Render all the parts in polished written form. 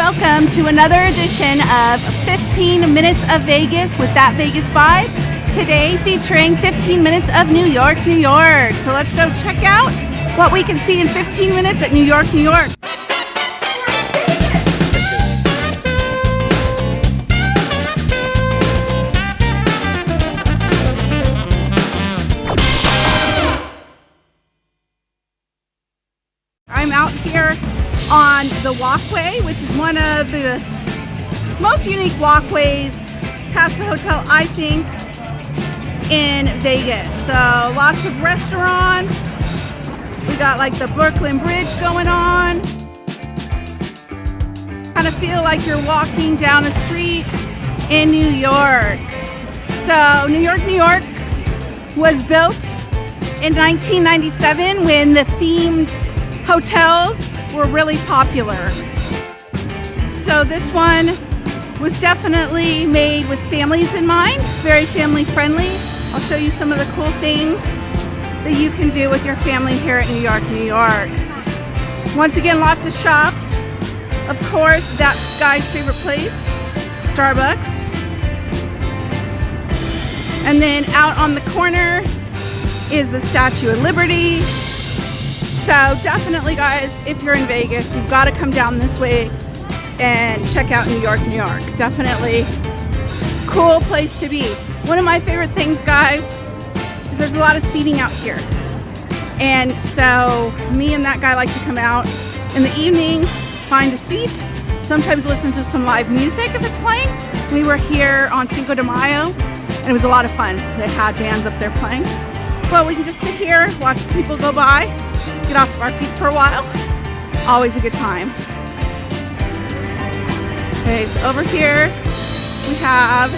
welcome to another edition of 15 Minutes of Vegas with That Vegas Vibe. Today featuring 15 minutes of New York, New York. So let's go check out what we can see in 15 minutes at New York, New York. I'm out here on the Walkway, which is one of the most unique walkways past the hotel, I think, in Vegas. So lots of restaurants. We got like the Brooklyn Bridge going on. Kind of feel like you're walking down a street in New York. So New York, New York was built in 1997 when the themed hotels were really popular. So this one was definitely made with families in mind, very family friendly. I'll show you some of the cool things that you can do with your family here at New York, New York. Once again, lots of shops. Of course, that guy's favorite place, Starbucks. And then out on the corner is the Statue of Liberty. So definitely, guys, if you're in Vegas, you've got to come down this way and check out New York, New York. Definitely cool place to be. One of my favorite things, guys, is there's a lot of seating out here. And so me and that guy like to come out in the evenings, find a seat, sometimes listen to some live music if it's playing. We were here on Cinco de Mayo, and it was a lot of fun. They had bands up there playing. Well, we can just sit here, watch the people go by, get off our feet for a while. Always a good time. Okay, so over here we have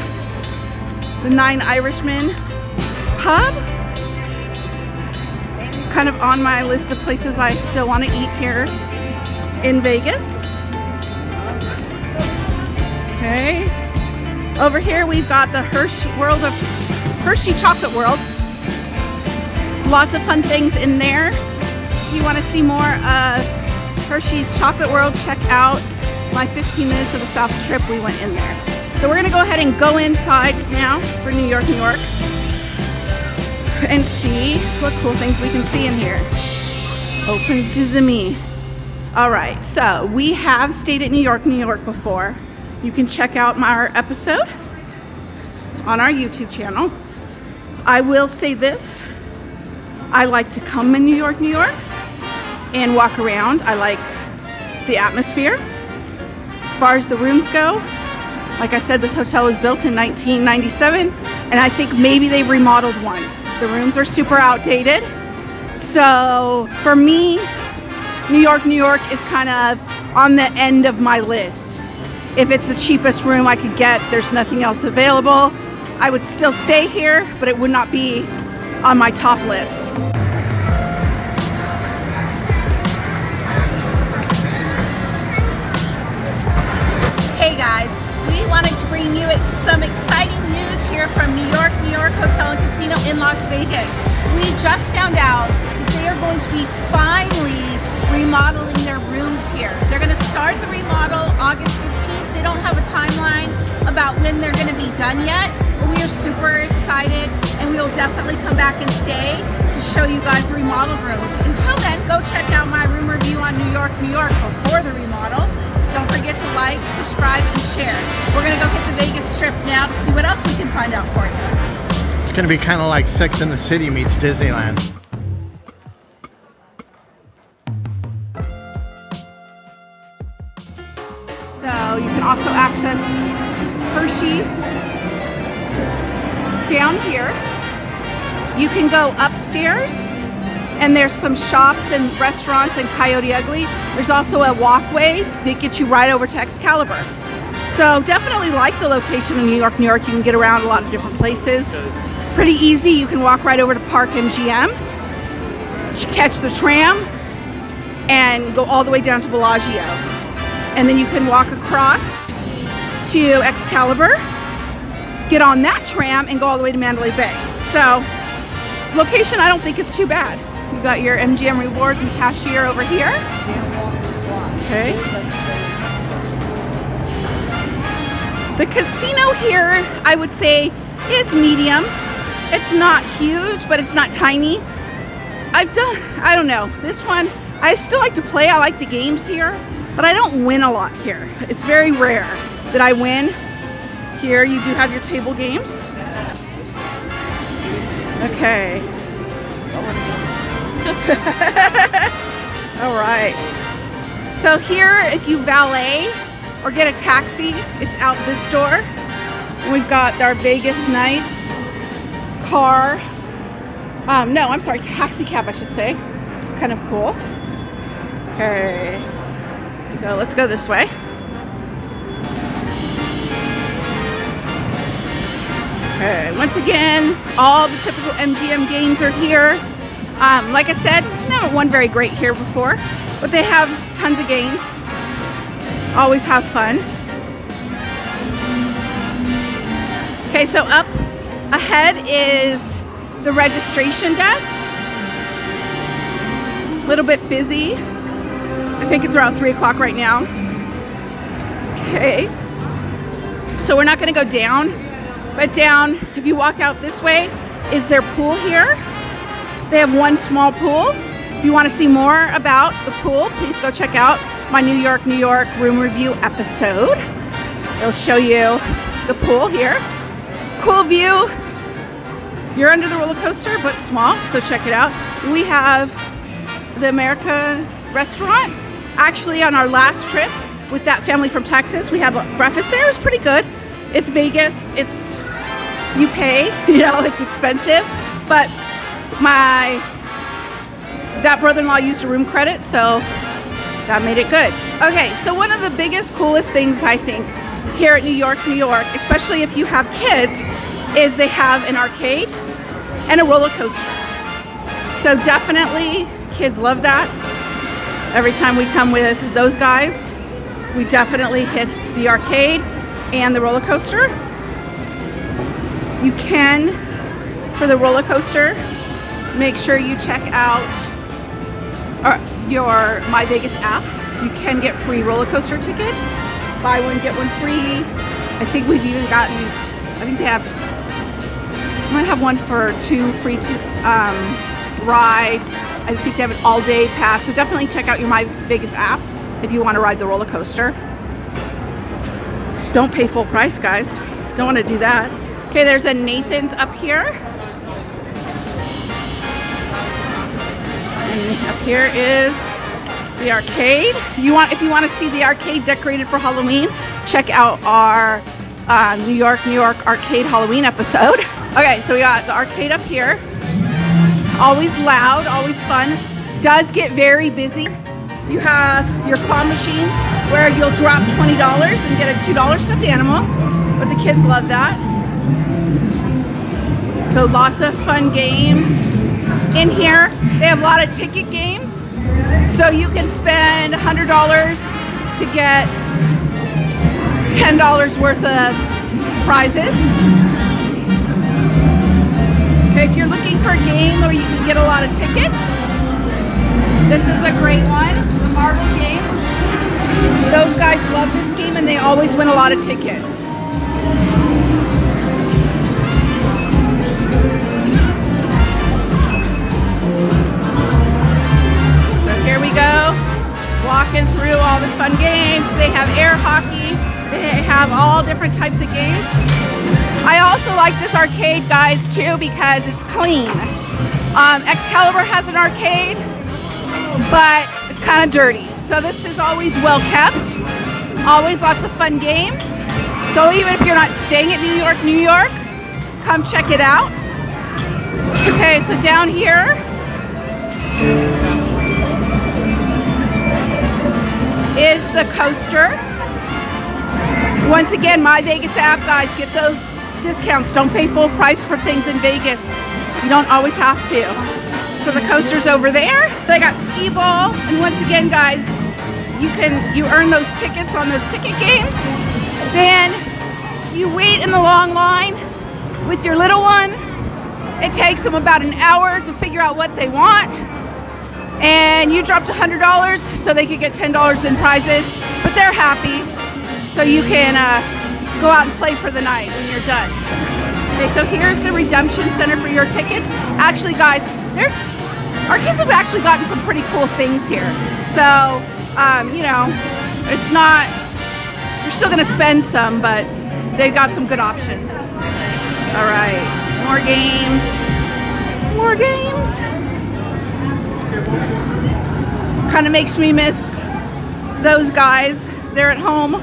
the Irishmen Pub. Kind of on my list of places I still want to eat here in Vegas. Okay. Over here we've got the Hershey Chocolate World. Lots of fun things in there. If you want to see more of Hershey's Chocolate World, check out my 15 minutes of the South trip. We went in there. So we're going to go ahead and go inside now for New York, New York, and see what cool things we can see in here. Open sesame. All right, so we have stayed at New York, New York before. You can check out our episode on our YouTube channel. I will say this. I like to come in New York, New York and walk around. I like the atmosphere. As far as the rooms go, like I said, this hotel was built in 1997, and I think maybe they've remodeled once. The rooms are super outdated. So for me, New York, New York is kind of on the end of my list. If it's the cheapest room I could get, there's nothing else available, I would still stay here, but it would not be on my top list. Hey guys, we wanted to bring you some exciting news here from New York, New York Hotel and Casino in Las Vegas. We just found out that they are going to be finally remodeling their rooms here. They're going to start the remodel August 15th. They don't have a timeline about when they're going to be done yet, but we are super excited, and we will definitely come back and stay to show you guys the remodeled rooms. Until then, go check out my room review on New York, New York before the remodel. Don't forget to like, subscribe, and share. We're going to go hit the Vegas Strip now to see what else we can find out for you. It's going to be kind of like Sex and the City meets Disneyland. So you can also access Hershey down here. You can go upstairs, and there's some shops and restaurants and Coyote Ugly. There's also a walkway that gets you right over to Excalibur. So definitely like the location in New York, New York. You can get around a lot of different places. Pretty easy. You can walk right over to Park MGM, catch the tram, and go all the way down to Bellagio. And then you can walk across to Excalibur, get on that tram, and go all the way to Mandalay Bay. So location I don't think is too bad. You got your MGM rewards and cashier over here. Okay. The casino here, I would say, is medium. It's not huge, but it's not tiny. I don't know, this one, I still like to play. I like the games here, but I don't win a lot here. It's very rare that I win. Here you do have your table games. Okay. All right. So here, if you valet or get a taxi, it's out this door. And we've got our Vegas nights car. No, I'm sorry, taxi cab, I should say. Kind of cool. Okay. So let's go this way. Okay, once again, all the typical MGM games are here. Like I said, never won very great here before, but they have tons of games. Always have fun. Okay, so up ahead is the registration desk. A little bit busy. I think it's around 3 o'clock right now. Okay, so we're not going to go down. But down, if you walk out this way, is their pool here. They have one small pool. If you want to see more about the pool, please go check out my New York room review episode. It'll show you the pool here. Cool view. You're under the roller coaster, but small, so check it out. We have the American restaurant. Actually, on our last trip with that family from Texas, we had breakfast there. It was pretty good. It's Vegas. You pay, it's expensive, but that brother-in-law used a room credit, so that made it good. Okay, so one of the biggest, coolest things I think here at New York, especially if you have kids, is they have an arcade and a roller coaster. So definitely, kids love that. Every time we come with those guys, we definitely hit the arcade and the roller coaster. You can, for the roller coaster, make sure you check out your My Vegas app. You can get free roller coaster tickets. Buy one, get one free. I think we've even gotten, might have one for 2 free rides. I think they have an all-day pass. So definitely check out your My Vegas app if you want to ride the roller coaster. Don't pay full price, guys. Don't want to do that. Okay, there's a Nathan's up here. And up here is the arcade. If you want to see the arcade decorated for Halloween, check out our New York arcade Halloween episode. Okay, so we got the arcade up here. Always loud, always fun. Does get very busy. You have your claw machines where you'll drop $20 and get a $2 stuffed animal, but the kids love that. So lots of fun games in here. They have a lot of ticket games, so you can spend $100 to get $10 worth of prizes. Okay, if you're looking for a game where you can get a lot of tickets, this is a great one, the marble game. Those guys love this game and they always win a lot of tickets. So here we go, walking through all the fun games. They have air hockey. They have all different types of games. I also like this arcade, guys, too, because it's clean. Excalibur has an arcade, but it's kind of dirty. So this is always well kept. Always lots of fun games. So even if you're not staying at New York, come check it out. Okay, so down here is the coaster. Once again, My Vegas app, guys, get those discounts. Don't pay full price for things in Vegas. You don't always have to. So the coaster's over there. They got skee ball. And once again, guys, you earn those tickets on those ticket games. Then you wait in the long line with your little one. It takes them about an hour to figure out what they want. And you dropped $100 so they could get $10 in prizes, but they're happy. So you can go out and play for the night when you're done. Okay, so here's the redemption center for your tickets. Actually, guys, our kids have actually gotten some pretty cool things here. So, you know, it's not, you're still gonna spend some, but they've got some good options. All right, more games. More games. Kind of makes me miss those guys. They're at home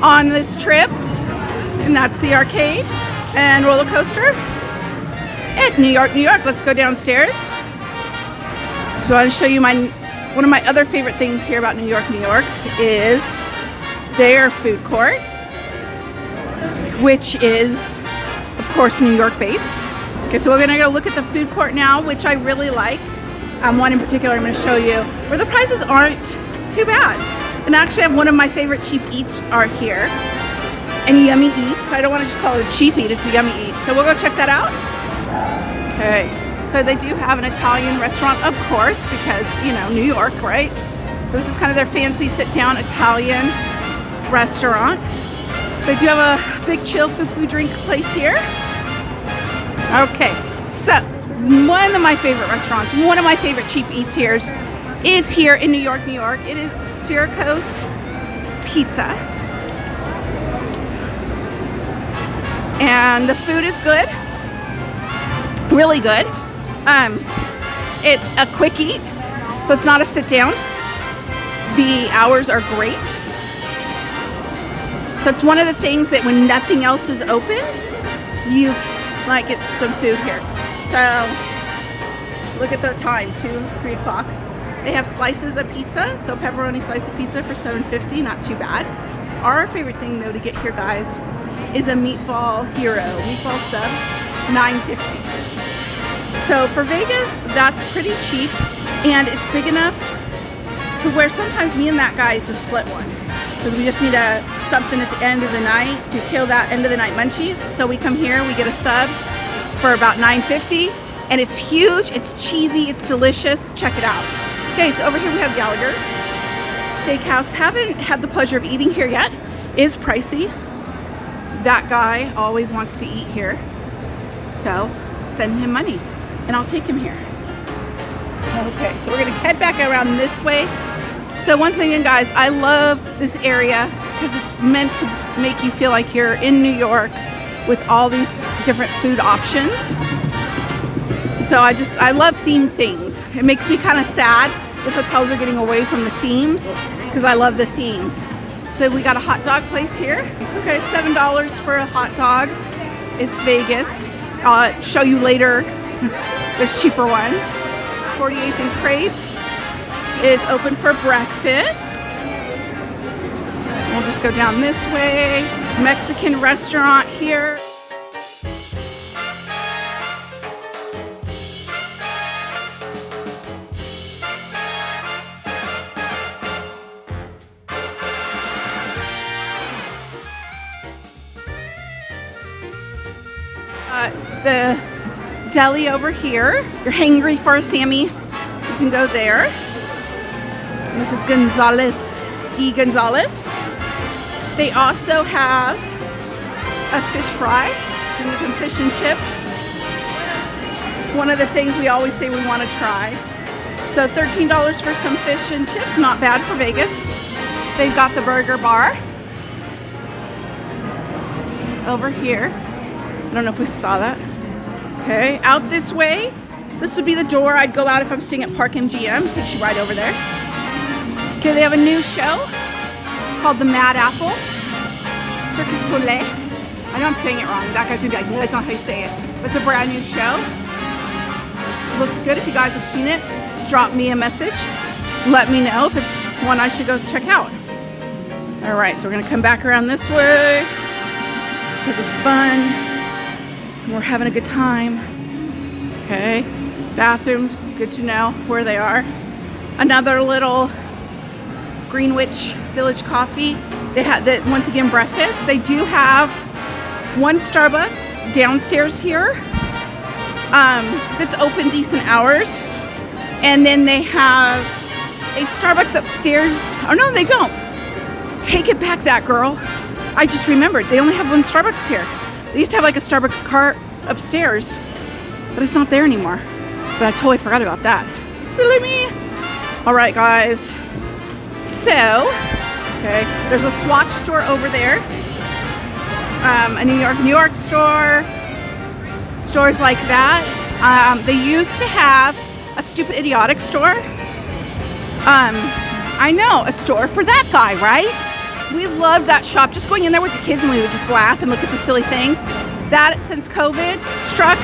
on this trip, and that's the arcade and roller coaster at New York, New York. Let's go downstairs. So I want to show you one of my other favorite things here about New York, New York is their food court, which is, of course, New York based. Okay, so we're gonna go look at the food court now, which I really like. One in particular I'm gonna show you, where the prices aren't too bad. And actually I have one of my favorite cheap eats are here. And Yummy Eats. I don't wanna just call it a cheap eat, it's a Yummy Eat. So we'll go check that out. Okay, so they do have an Italian restaurant, of course, because, you know, New York, right? So this is kind of their fancy sit-down Italian restaurant. They do have a big chill food drink place here. Okay, so one of my favorite restaurants, one of my favorite cheap eats here is here in New York, New York. It is Circo's Pizza. And the food is good, really good. It's a quick eat, so it's not a sit down. The hours are great. So it's one of the things that when nothing else is open, you might get some food here. So look at the time, 3 o'clock. They have slices of pizza, so pepperoni slice of pizza for $7.50, not too bad. Our favorite thing though to get here, guys, is a meatball hero, meatball sub, $9.50. So for Vegas, that's pretty cheap, and it's big enough to where sometimes me and that guy just split one, because we just need something at the end of the night to kill that end of the night munchies. So we come here, we get a sub for about $9.50, and it's huge, it's cheesy, it's delicious. Check it out. Okay, so over here we have Gallagher's Steakhouse. Haven't had the pleasure of eating here yet. Is pricey. That guy always wants to eat here, so send him money and I'll take him here. Okay, so we're gonna head back around this way. So once again, guys, I love this area because it's meant to make you feel like you're in New York with all these different food options. So I love themed things. It makes me kind of sad that hotels are getting away from the themes because I love the themes. So we got a hot dog place here. Okay, $7 for a hot dog. It's Vegas. I'll show you later. There's cheaper ones. 48th and Crepe is open for breakfast. We'll just go down this way. Mexican restaurant here. The deli over here. You're hangry for a Sammy, you can go there. This is Gonzalez y Gonzalez. They also have a fish fry and some fish and chips. One of the things we always say we want to try. So $13 for some fish and chips, not bad for Vegas. They've got the burger bar over here. I don't know if we saw that. Okay, out this way. This would be the door I'd go out if I'm staying at Park MGM. Takes you right over there. Okay, they have a new show called The Mad Apple. Cirque du Soleil. I know I'm saying it wrong. That guy's gonna be like, no, that's not how you say it. But it's a brand new show. It looks good. If you guys have seen it, drop me a message. Let me know if it's one I should go check out. All right, so we're gonna come back around this way because it's fun. We're having a good time. Okay, bathrooms, good to know where they are. Another little Greenwich Village coffee. They have that, once again, breakfast. They do have one Starbucks downstairs here that's open decent hours, and then they have a Starbucks upstairs. Oh no, they don't. Take it back, that girl. I just remembered they only have one Starbucks here. They used to have like a Starbucks cart upstairs, but it's not there anymore. But I totally forgot about that. Silly me. All right, guys. So, okay, there's a Swatch store over there. A New York store. Stores like that. They used to have a Stupid Idiotic store. I know, a store for that guy, right? We loved that shop. Just going in there with the kids and we would just laugh and look at the silly things. That, since COVID struck,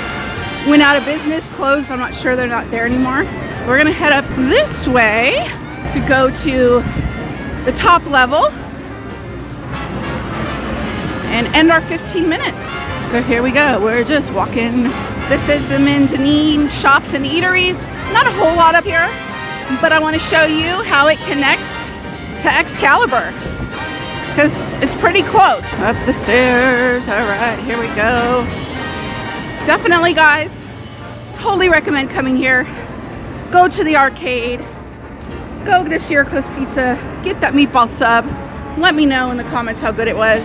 went out of business, closed. I'm not sure they're not there anymore. We're gonna head up this way to go to the top level and end our 15 minutes. So here we go. We're just walking. This is the mezzanine shops and eateries. Not a whole lot up here, but I want to show you how it connects to Excalibur because it's pretty close. Up the stairs. All right, here we go. Definitely, guys, totally recommend coming here. Go to the arcade. Go to Circo's Pizza. Get that meatball sub. Let me know in the comments how good it was.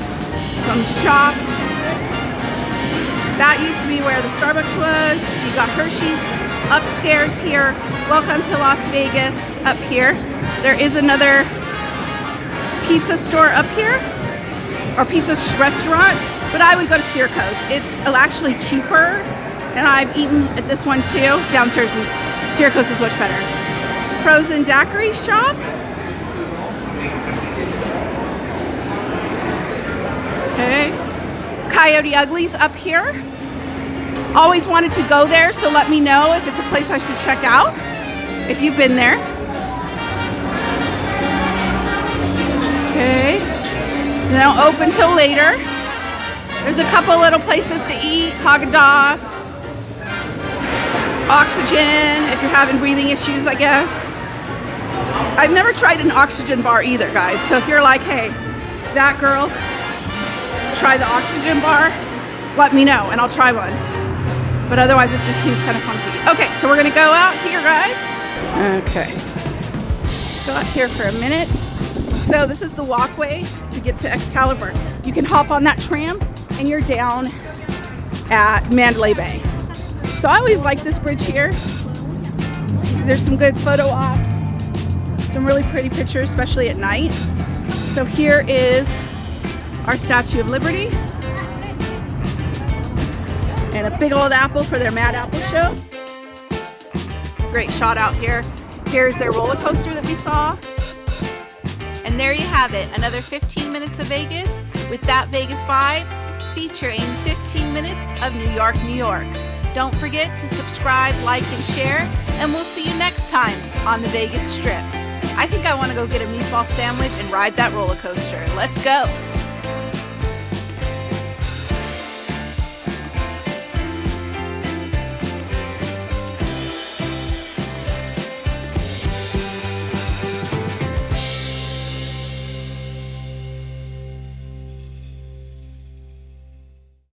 Some shops. That used to be where the Starbucks was. You got Hershey's upstairs here. Welcome to Las Vegas up here. There is another pizza store up here, or pizza restaurant, but I would go to Circo's. It's actually cheaper, and I've eaten at this one too. Downstairs is Circo's is much better. Frozen daiquiri shop. Okay. Coyote Ugly's up here. Always wanted to go there, so let me know if it's a place I should check out, if you've been there. Okay. They don't open till later. There's a couple little places to eat. Haagen-Dazs. Oxygen, if you're having breathing issues, I guess. I've never tried an oxygen bar either, guys. So if you're like, hey, that girl, try the oxygen bar, let me know and I'll try one. But otherwise it just seems kind of funky. Okay, so we're gonna go out here, guys. Okay. Let's go out here for a minute. So this is the walkway to get to Excalibur. You can hop on that tram and you're down at Mandalay Bay. So I always like this bridge here. There's some good photo ops, some really pretty pictures, especially at night. So here is our Statue of Liberty. And a big old apple for their Mad Apple show. Great shot out here. Here's their roller coaster that we saw. And there you have it, another 15 minutes of Vegas with that Vegas vibe, featuring 15 minutes of New York, New York. Don't forget to subscribe, like, and share, and we'll see you next time on the Vegas Strip. I think I want to go get a meatball sandwich and ride that roller coaster. Let's go.